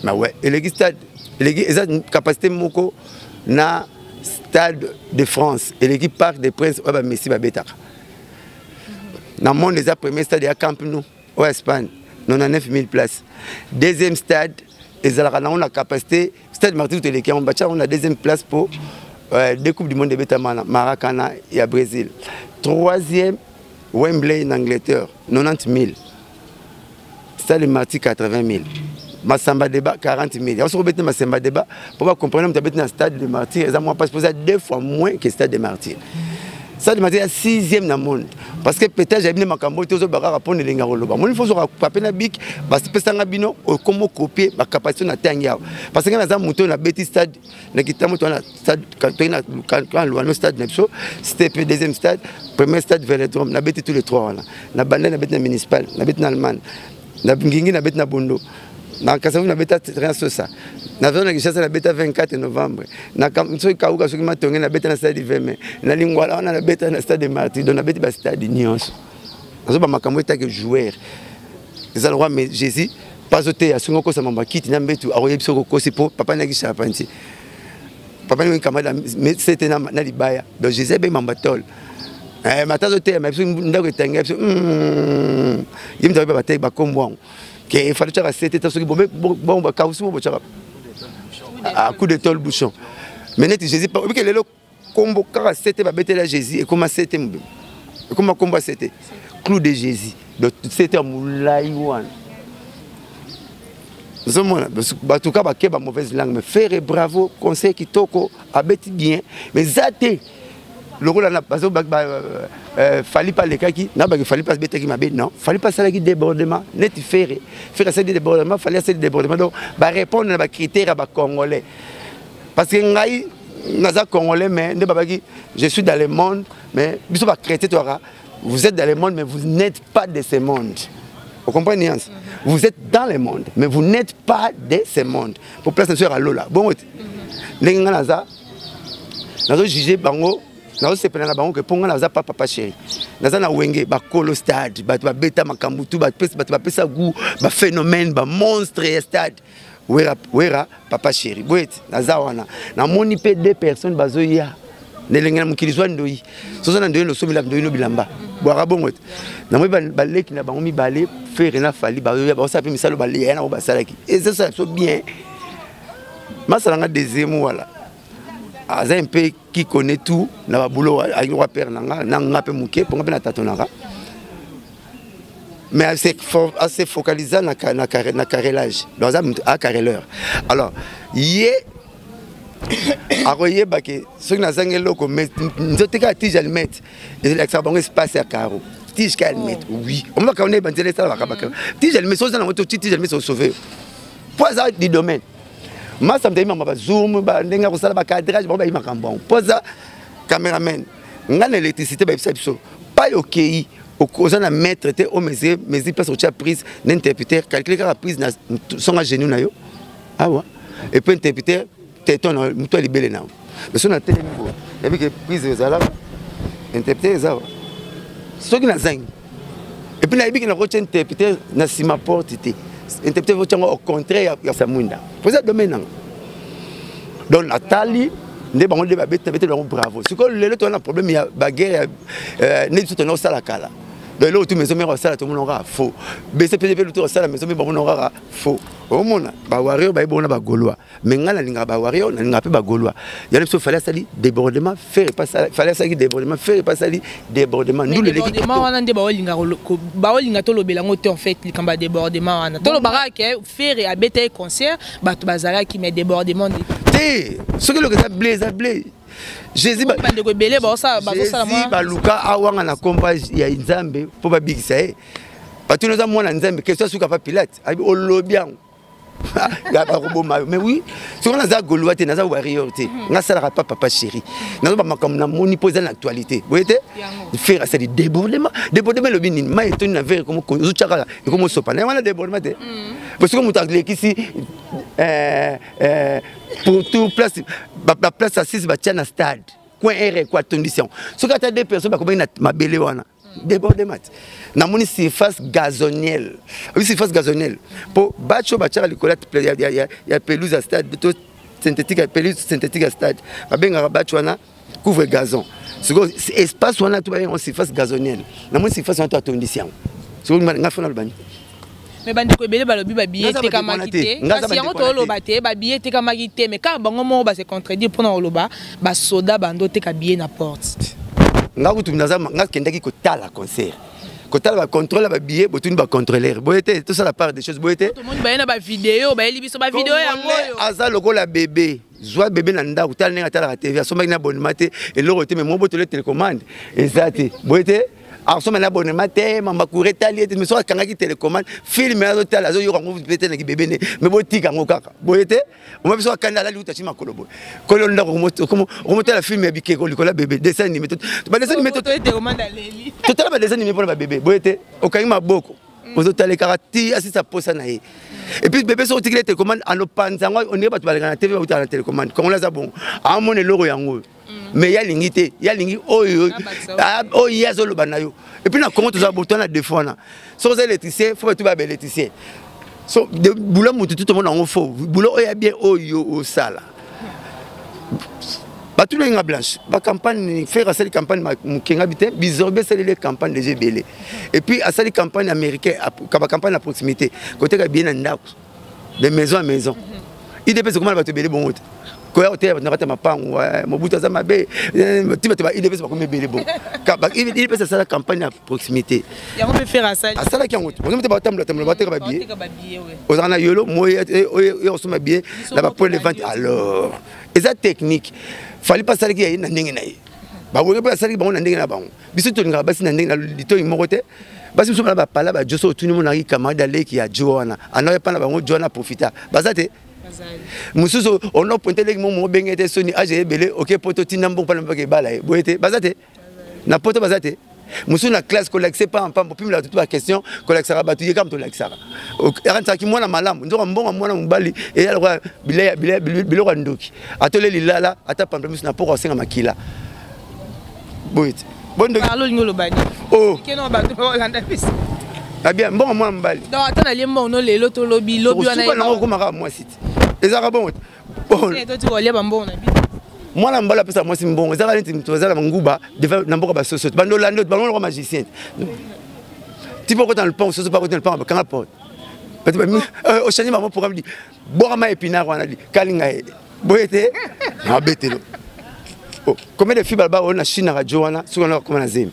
mais ouais et le stade ils ont une capacité moko na stade de France et l'équipe Parc des Princes ba Messi ba betaka na monde les premier stade à Camp Nou en Espagne 99 000 places deuxième stade ils ont la capacité stade Martyr Téléki on a deuxième place pour deux coupes du monde de Betamana Maracana et à Brésil troisième Wembley en Angleterre 90 000 stade Martyr 80 000 Massamba débat 40 000. On se retrouve dans Massamba débat pour comprendre que tu as un stade de Martyr. Ils ont posé 2 fois moins que le stade de Martyr. Le stade de Martyr est 6e dans le monde. Parce que peut-être j'ai bien Makambo, tu as rapport de l'Engaroloba. Moi, il faut que je fasse un bic, parce que c'est un bino, comment copier ma capacité de Tangia. Parce que quand on a monté un petit stade, quand le stade, c'était le deuxième stade, premier stade Vélodrome, on a tous les 3. On a bandé la municipal, on a bête en Allemagne, on a bingé la bête na Bondo. Na Kasavu na beta rien sur ça. Na vona kishasa na beta 24 novembre. Na kamso kauka soki matonge na beta na stade de Veme. Na lingwala on na beta na stade de Martyr. Donc na beta ba stade nyonso. Azo ba makambo etake joueur. Ezala roi mais Jésus pas oté asungo ko sa mamba kiti na mbetu aroye biso ko kosi po papa na kisha panti. papa ni kamada mais c'était na libaya donc Jésus be mambatol matazo te mais ndako etanga yim tabe ba te ba kombo que il fallait que c'était ça bon ba kausi mo bochaka à coup de tol bouchon mais net Jésus pas que le combo car c'était ba betela Jésus et comment c'était et comment combo c'était clou de Jésus donc c'était moulai wan en tout cas ba mauvaise langue mais faire bravo conseil qui toko abeti bien mais zaté le rôle na pas fallait pas les kaki na ba fallait pas bête qui m'a non fallait pas ça qui débordement net faire ça des débordements fallait ça des débordements donc ba répondre na ba critères ba congolais parce que ngai naza congolais mais ne ba qui je suis dans le monde mais biso ba chrétien toi vous êtes dans le monde mais vous n'êtes pas de ce monde. Vous comprenez? Vous êtes dans le monde, mais vous n'êtes pas de ce monde. Pour placer sur Alola. Bon, les gens ont jugé bango, nazo sepena na bango que ponga naza papa chéri. Naza na wenge ba kolo stade, ba beta makambutu, ba pesa goût, ba phénomène, ba monstre stade. Wera papa chéri. Boet naza wana. Na moni pe deux personnes bazoya. Nelengana mukilizwa ndoi. Soza na ndoi lo somila ndoi no bilamba. Boara bongot. Na moi baleki na bango mi balé faire na fali ba ça peut misalo balé na ba salaki. Et ça c'est bien. Masalanga deuxième wala. Aza un peu qui connaît tout na ba boulot avec roi père nanga pe muke ponga pe na tatonaka. Mais assez focalisé na carrelage. Dans un carreleur. Alors, yé aroye bake ce que nazange loko mais nzoteka tije almet et l'exabango espace à caro tije calmet oui on va connaître banzele ça baka baka tije almet so na moto tije almet so sauver poza du domaine ma ça me dit mama zoom ba ndenga ko sala ba cadrage ba ba makambon poza cameraman ngana électricité ba biso pas OK oza na mettre te o mesure place au chat prise n'interpréter calculer la prise na son à genou na yo ah ouais et puis interpréter téton muto libélé na mais son a télé niveau et puis que prise aux ala interpréter ça ce qui na zang et puis na ibi que na roche interpréter na sima porte té interpréter votre au contraire ya samunda vous êtes domaine donc Nathalie ndé bango ndé ba bête bravo ce que le to na problème ya baguerre né tout na sala kala donc là tout maison mais sala tout le monde aura faux BCPP le tout sala maison mais bango aura faux au monde ba wario ba ibona ba golois mais ngala linga ba wario na linga pe ba golois il y a fallait sali débordement faire pas ça fallait sali débordement faire pas sali débordement nous le débordement wana ndé ba linga to lobela ngote en fait likamba débordement wana to lobara ke faire et abeta concert ba to bazala qui met débordement té ce que le ça blaze Jésus baluka awanga na komba ya nzambe po ba bigisa patino za mwana nzambe question suka pa Pilate abi olobiang ya ba roboma mais oui sur na za goloa te na za warrior te nga sala pas papa chéri na ba makam na moni poser l'actualité vous voyez faire ça débordement le bini ma etoni na vers comme uzuchaka et comme sopa na wana débordement te parce que mutakle kisi pour tout place la place assise ba tia na stade coin R quoi condition ce que tu des personnes ba comme na mabele wana débordement na moni surface gazonielle oui surface gazonielle pour bacho bacha likola ya pelouse à stade to synthétique pelouse synthétique à stade ba benga bacho wana couvre gazon ce que espace wana to ba en surface gazonielle na moni surface wana to condition ce que nga fona le bani mais bandi ko belé balobi ba billet te ka makité kasi yango to loba te ba billet te ka makité mais quand bango mo ba se contredire pour na loba ba soda bando te ka billet na porte nga kutu naza nga kendaki ko tala concert ko tala ba contrôler ba billet botuni ba contrôleur boyete tout ça la part des choses boyete tout le monde ba na ba vidéo ba libiso ba vidéo yango aza lokola bébé zwa bébé na ndako tala nenga tala TV asomaki na abonnement te eloko te mais mo botole télécommande ezate boyete alors na abonnement te mama courir tali mais so kanga ki télécommande film azo tala azo yo ngo pété na ki bébé ne mais botika ngo kaka boyete on m'a besoin kanda la luta chima kolobo kolo ndako moto comme remonter la film ya bikeko likola bébé dessin animé ba dessin animé to télécommande aleli to tala ba dessin animé pour ba bébé boyete okangi maboko ozo tala karati asi sa posa na ye et puis bébé so tikile télécommande en opanzango on est ba to ba na TV ba to la télécommande comme là ça bon a mon loro yango mais ya lingité ya lingi oyo yazo lo banayo et puis na comment tu as bouton na deux fois na so c'est électricien faut tout ba électricien so de boulot mutu tout le monde en faux boulot oya bien oyo au sala Tout le monde blanche. La campagne, faire cette campagne, bisorbé les campagnes de GBL. Et puis, à cette campagne américaine, la campagne à proximité, côté de bien de maison à maison. Il dépend de comment va te béler bon. Quand tu es dans ma pan, mon bout à ma baie, il dépend de comment béler bon. Il dépend de la campagne à proximité. Il y a un peu faire à ça. À ça, qui est en route. On ne peut pas attendre le billet. On a yolo, moi, et on se met bien là-bas pour les ventes. Alors, et ça technique. Fallait pas ça qui est nandingue naï. Bah vous pas ça qui bon nandingue na bon. Biso to nga basi nandingue na lito imokote. Basi so ba pala ba joso tout le monde ari camarade aller qui a Joana. Ana pas na ba Joana profita. Bazate. Mususo on a pointé les mon bengete soni age belé OK poto tinambo pa na ba ke bala. Boete bazate. Na poto bazate. Musu na classe collecte pas en pam pour la toute la question collecte sera battu comme to l'exara. Aranta ki mwana malamu ndo mbonga mwana mbali et alors bilo ndoki. Atole lilala ata pamplemousse na poko senga makila. Boit. Bon ndoki. Parlo ngolo bani. Oh. Keno batu Holanda bis. Ah bien mbonga mwana mbali. Donc atana liembo no lelo to lobby wana. Ko na ko maka moi site. Ezara bon. Bon. Et toi tu voulais ba mbonga na bi. Moi, je suis moi, c'est bon. Je suis un je suis magicien. Tu peux dans le pont, je ne sais pas dans le pont, quand la porte. Au chani, maman pour me dire, boire ma épinard, on a dit, Kalingae. Boyete, abetelo. Combien de filles on a Chine à Joana, sur leur comme zim.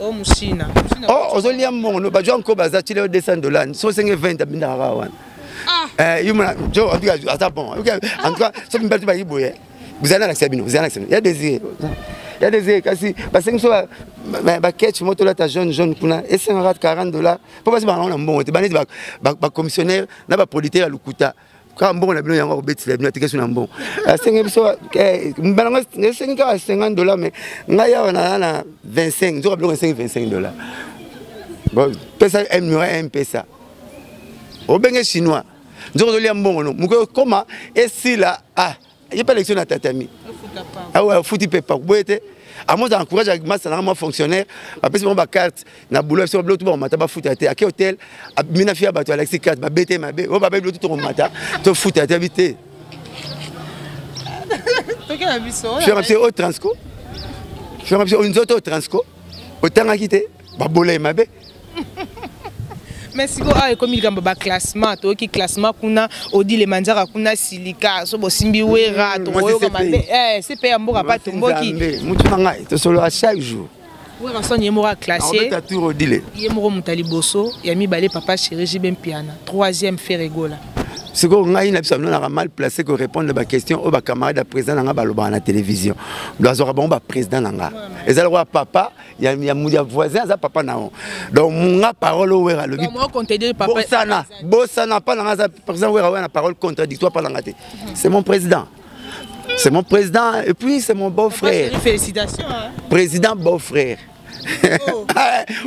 Oh, Mouchina. Oh, aux Oliam, on a besoin de baser les $200. 120 à ah, you man, Joe, en tout cas, ça me perturbe pas. Vous allez l'accepter, vous allez l'accepter. Il y a des airs, parce que soit tu montes là ta jeune kuna et c'est $40 pour passer par là on bon tu banni ba commissionnaire na ba producteur à Lukuta quand bon la bien yango beti la bien tikation bon c'est soit mbana $50 mais ngaya on a 25 zo ba $25 bon pesa un pesa au benga chinois nzo li mbongo no muko comment et si là ah il n'y a pas d'élection à tatami. Ah ouais, foutu pas. À moi, j'encourage avec ma fonctionnaire. Après, c'est mon carte. Na boulot, sur le bloc, tout le monde m'a foutu à terre. À quel hôtel? À Minafia, à Alexis 4, ma BT, ma B. Oh, ma B, tout le monde m'a te foutu à terre, habité. Je suis resté au Transco. Je suis resté au Transco. Autant à quitter. Ma bolé, ma B. Mais si vous avez comme il y a un classement, qui classement kuna odi le manjara kuna silika so bosimbi wera to c'est pas un bon pas tomboki mutu ngai to solo à chaque jour wera son yemora classé on tour odile yemoro mutali boso yami balé papa chéri Jibem Piana 3e Ferregola. Ce qu'on a une mal placé pour répondre à la question au camarade président dans la télévision. Nous avons un président dans la. Et ça le papa, il y a mon voisin, ça papa non. Donc mon parole au le but. Moi compter de papa. Bossana pas dans la président la parole contradictoire pas dans la. C'est mon président. C'est mon président et puis c'est mon beau-frère. Félicitations. Président beau-frère.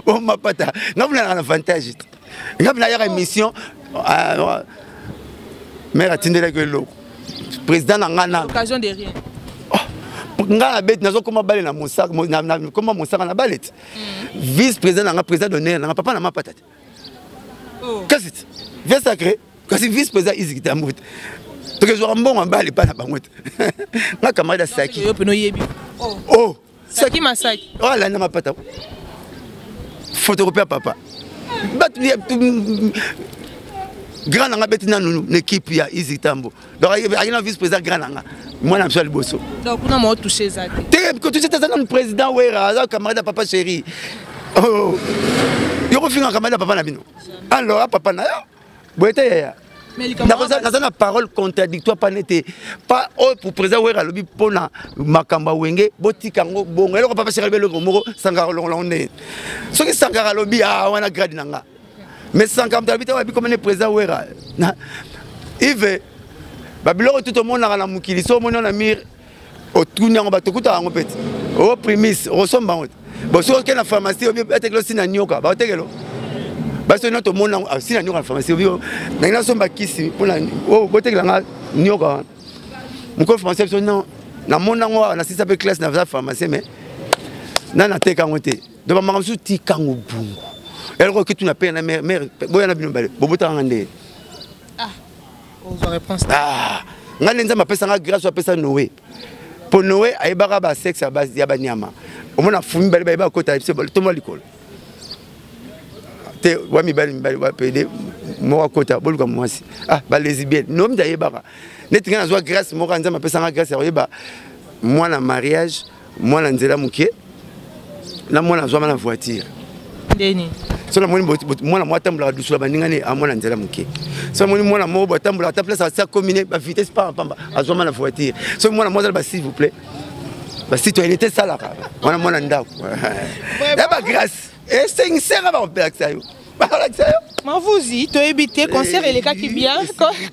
Oh ma pata. Nous avons un avantage. Nous avons une émission. Mais la tindela que l'eau. Président n'a l'occasion de rien. Ngana bête n'a comment baler na monsac comment monsac na balette. Vice-président n'a président d'honneur n'a papa n'a ma patate. Qu'est-ce que vice sacré quand c'est vice-président ici qui t'amoute. Parce que je suis bon en balle pas na bangote. Na camarade Saki. Oh, Saki Masaki. Oh là na ma patate. Photocopie papa. Grand nanga betina nous l'équipe ya Easy Tambo. Donc il y a un vice-président grand nanga. Moi na msali bosso. Donc on a mo touché ça. Te que tu sais ça le président Wera, camarade papa chéri. Oh. Yo refinga camarade papa na bino. Alors papa na yo. Boete ya. Mais il commence dans une parole contradictoire pas nete. Pas pour président Wera lobi pona makamba wenge botikango bongo. Alors papa chéri le moko sangara longolonde. Ce qui sangara lobi ah wana grade nanga. Mais sans comme d'habitude, comme le président Wera. Yves, Babylone, tout le monde a la moukili, so mon ami, au tournant, on va tout en fait. Au prémisse, au sombre. Bon, si on a la pharmacie, on va être le Sinanioka, va être là. Parce que notre monde a Sinanioka la pharmacie, on a son bakisi, pour la. Oh, va être là, Nioka. Mon coffre français, non. Dans mon nom, on a 6 appels classe dans la pharmacie, mais. Non, on a été kangoté. Donc, on a dit que kango bungo. Elle croit que tu n'as pas une mère. Ah, on va répondre. Ah, Nganenza mapesa nga grâce apesa Noé. Pour Noé ayebaka ba sexe ya ba nyama. Omona fumi bali ba kota ipse to mo likolo. Te wa mi bali wa pede mo kota boluka mwasi. Ah ba lesbienne. No mda yebaka. Netinga na zwa grâce mo kanza mapesa nga grâce yeba mwana mariage, mwana nzela muke. Na mwana zwa na voiture. Ndeni. So la mwana moi tambula dusula baningane amona nzela muke. So mwana mo bo tambula ta place ça combiner ba vitesse pas pamba azoma na voiture. So mwana moi ba s'il vous plaît. Ba citoyenneté ça là. Mwana ndako. Ya ba grâce. Et c'est une serre ba opérer ça yo. Ba la ça yo. Ma vous y to éviter concert et les cas qui bien.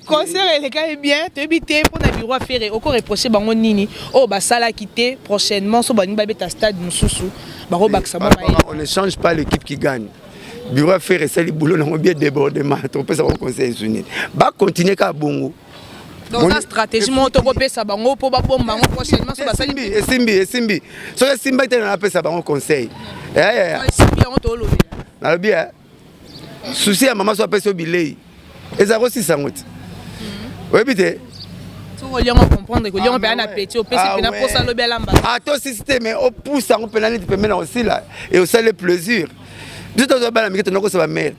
Concert et les cas est bien. To éviter pour na bureau à faire encore reprocher bango nini. Oh ba sala quitter prochainement so bani ba beta stade mususu. Ba robak ça ba. On ne change pas l'équipe qui gagne. Bureau à faire ça les boulot n'a bien débordement. On peut ça au conseil uni. Ba continuer ka bongo. Donc la stratégie mon to kopé ça bango pour ba bomba prochainement so ba sali. Simbi. So Simba était na pesa bango conseil. Simbi on to lobi. Na bien. Souci à maman soit pesa bilei. Ezaro 600. Oui bité. So on comprendre que on peut un appétit au pesa pena pour ça lobi lamba. Ah toi système au pousse on peut l'année peut mettre aussi là et au ça le plaisir. Tu dois pas la mérite non que ça va merde.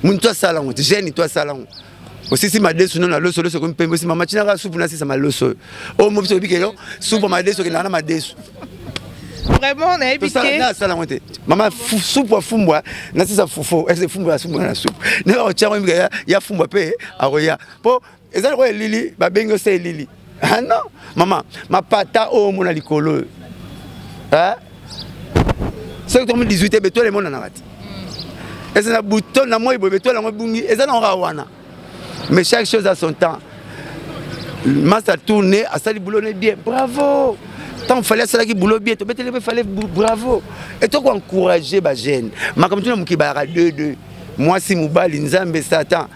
Mun toi salon, gêne toi salon. Aussi si ma desu non la loso comme pembe si maman tina soupe na si ça ma loso. Oh mo biso bikelo soupe ma desu que na ma desu. Vraiment on a évité. Ça salon te. Maman soupe fumbwa na si ça fufo, est fumbwa soupe na soupe. Na o tia ya fumbwa pe aroya. Po ezali ko lili ba bengo se lili. Ah non, maman, ma pata o mona likolo. Hein? C'est que 2018 et toi les monde en arrête. Et c'est un bouton na moi et toi la moi bungi et ça non rawana. Mais chaque chose a son temps. Massa tourner à ça du boulot bien. Bravo. Tant fallait ça qui boulot bien, il fallait bravo. Et toi encourager ba jeune. Ma comme tu n'as pas 2-2. Moi si Moubali Nzambe Satan.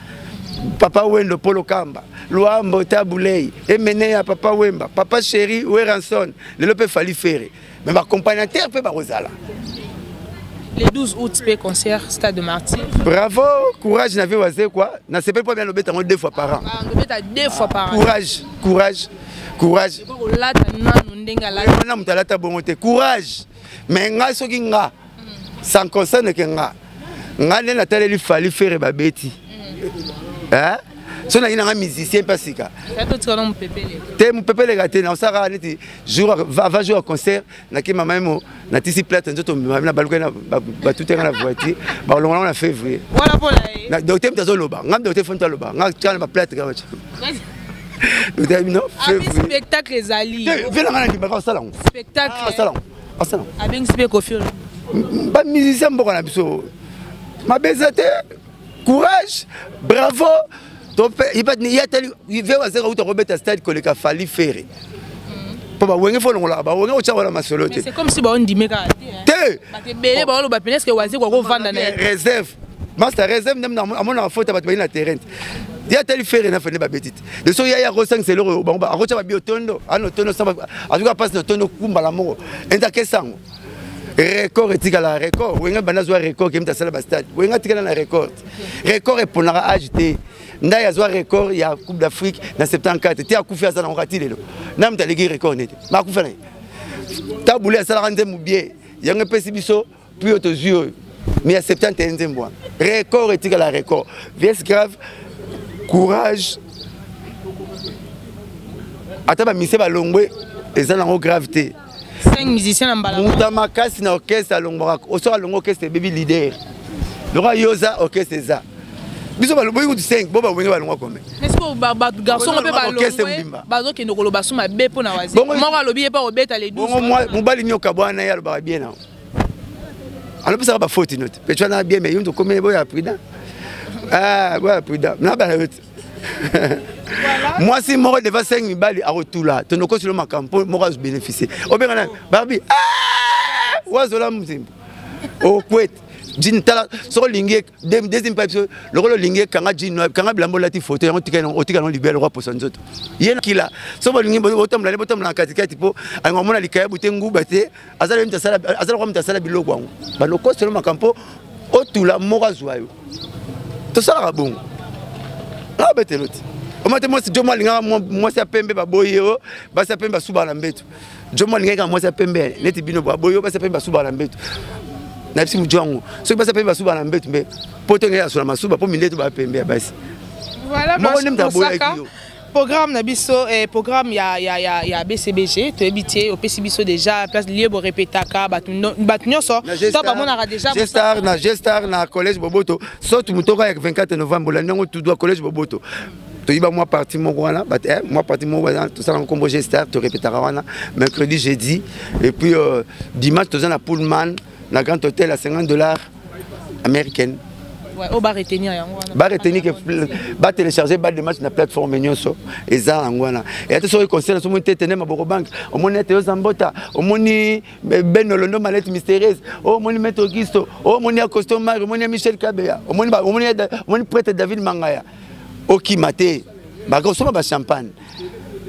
Papa Wendo Polo Kamba. Luambo Tabulei. Et mené à Papa Wemba. Papa chéri Weranson. Le lope fallait faire. Mais ma accompagnateur peut pas rosala. Les 12 août, concert Stade de Martyrs. Bravo, courage, n'avez pas quoi. N'a pas bien le bêta 2 fois par an. Deux fois par an. Courage. Courage. Mais nga soki nga sans concerne que nga ne na tele li fali faire ba beti. Hein? So na ina musicien pasika. Te mu pepele gâté na osaka neti jour va jouer au concert na ki mama mo na tisi plate nzoto na baluka na ba tout na voiture ba longa na février. Voilà pour la. Docteur mtazo loba, ngam docteur fonta loba, nga tchala ba plate ka bacha. Non, février. Spectacle ezali. Viens na ngana ba salon. Spectacle. Salon. Salon. Avec spectacle. Ba musicien mboko na biso. Ma bezate. Courage, bravo. Il veut faire un stade que le fallait faire. C'est comme si on dit réserve. Master réserve à mon faute à la terrain. Il y a tel faire une affaire de petite. De ce il y a 5 c'est le bon à rocha biotondo à notre ça à tout cas passe notre tono kumba la mort. Intakesang. Record est égal à record. Ou un banazwa record qui est à la stade. Ou un tigala na record. Record est pour la agité. Ndaya azwa record il y a Coupe d'Afrique dans 74. Tu as coupé ça dans ratile lo. Nam ta legi record net. Ma coupé na. Ta boulé ça la rendre moubier. Il y a un petit biso puis aux yeux. Mais à 71e mois. Record est égal à record. Vies grave. Courage. Ataba mise ba longwe eza na gravité. 5 musiciens en balade. Mutamakasi na orchestre longorako. Oso longo orchestre baby leader. Le roi Yoza orchestre ça. Biso ba loboyi ku 5 boba wenga ba longo comme. Est-ce que ba garçon pe ba longo bazo ke ndokolo basuma be pona wazi. Moko alobi pa obeta les 12. Moi mobali nyoka bwana ya ba bien na. Alors ça ba faute note. Pecho na bien mais yondo comme boya prudent. Ah, ouais prudent. Na ba moi si moi devant 5 000 balles à retour là, tu ne connais pas ma campagne, moi je bénéficie. Au bien Barbie, ah, oiseau mzimbo. Au Kuwait, Jin tala, sur l'ingé, deuxième pipe, le rôle l'ingé quand a blambo la photo, on tika non libère le roi pour son autre. Yen qui là, sur l'ingé bottom la katika tipo, à un moment la likaya butengu bate, azalem ta sala bilo gwangu. Ba le coste ma campo, au tout là moi zoyo. Tout ça là bon. Ah, bête l'autre. au moins moi c'est Jomo linga moi c'est pembe ba boyo ba c'est pembe suba na mbetu Jomo linga moi c'est pembe neti bino ba boyo ba c'est pembe suba na mbetu na bisi mujango so ba c'est pembe suba na mbetu mbe poto ngai asula masuba po miletu ba pembe basi voilà programme nabiso programme ya BCBG to ebité au PCBiso déjà place libre répétaka batunyo so to ba monaka déjà Gestar na collège Boboto so tu mutoka ya 24 novembre la nyango tout doit collège Boboto to iba moi parti mon wana moi parti mon wana tout ça en combo Gestar to répétera wana mercredi jeudi et puis dimanche to na Pullman na grand hôtel à $50 américaine. Ouais, on va retenir yango wana. Ba retenir que ba télécharger ba des matchs na plateforme nyonso eza ngwana. Et ate so conseil so monte tene maboko bank. O moni te Zambota, o moni Ben Olondo Malette mystérieuse, o moni Maître Augusto, o moni Acosto Mar, o moni Michel Kabeya, o moni prêtre David Mangaya. O ki maté. Ba ko so ba champagne.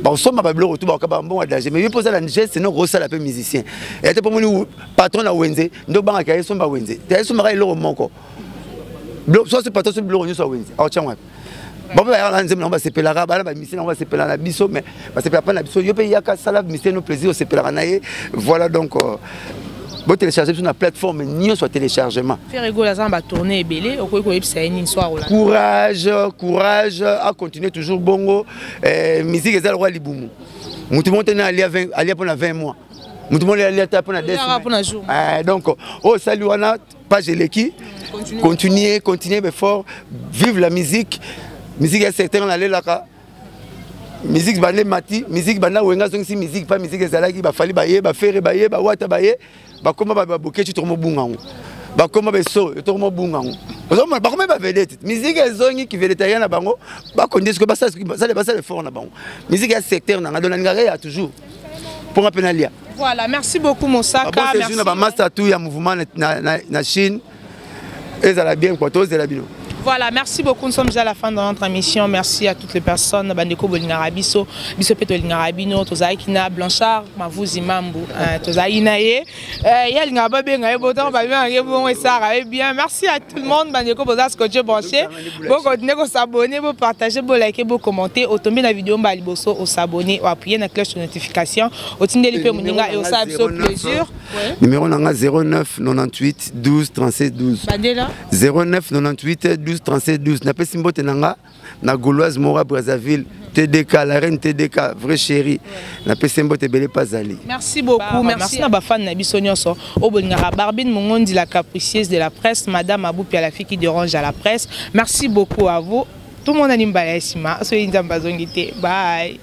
Ba so ma ba bloro tout ba ka ba bon adage. Mais il pose la geste non rosa la peu musicien. Et ate po moni patron na Wenze, ndo banga ka yeso ba Wenze. Te yeso mara ilo moko. So c'est pas tout ce blog nous sommes au tiens ouais bon on va se peler là bas mission on va se peler na biso mais parce que pas na biso yo pe yaka sala mission nos plaisir se peler na voilà donc bon télécharger sur la plateforme ni soit téléchargement faire rigolo ça va tourner et belé au quoi ça une soir courage à continuer toujours bongo musique est le roi libumu mutu monte na ali pour 20 mois mutu monte ali pour 10 mois donc oh salut wana page leki continuer mais fort vivre la musique est certain on allait là musique bande mati musique banda wenga zongi musique pas musique ezalaki ba fali baye ba faire baye ba wata baye ba koma ba boke tu tomo bungango ba koma be so tomo bungango ba koma ba vedette musique ezongi ki végétarien na bango ba kondice que ça le fort na bango musique est secteur na dona ngare ya toujours pour penalia. Voilà, merci beaucoup Mosaka. Merci na ba master tout ya mouvement na Chine. Et ça la bien quoi, tous la bien. Voilà, merci beaucoup. Nous sommes déjà à la fin de notre émission. Merci à toutes les personnes. Bandeko Bolingarabiso, Biso Peto Lingarabino, Tozaikina, Blanchard, Mavouzi Mambu, Tozainaye. Ya Lingababe, Ngabotan, Babin, et ça va bien. Merci à tout le monde. Bandeko Bozas, Coach Branché. Vous continuez à s'abonner, vous partagez, vous likez, vous commentez. Au tomber la vidéo, Baliboso, au s'abonner, au appuyer la cloche de notification. Au Tindelipe Moninga et au Sabso Plaisir. Numéro 09 98 12 36 12. 09 98 12 37 12. N'a pas simbote nanga na Gauloise Mora Brazzaville. TDK, la reine TDK, vrai chéri. N'a pas simbote belé pas ali. Merci beaucoup. Merci à Bafan Nabiso Nyonso. Au Bolingara Barbine Mongondi, la capricieuse de la presse. Madame Abou Pia, la fille qui dérange à la presse. Merci beaucoup à vous. Tout le monde a une belle estima. Soyez une bye.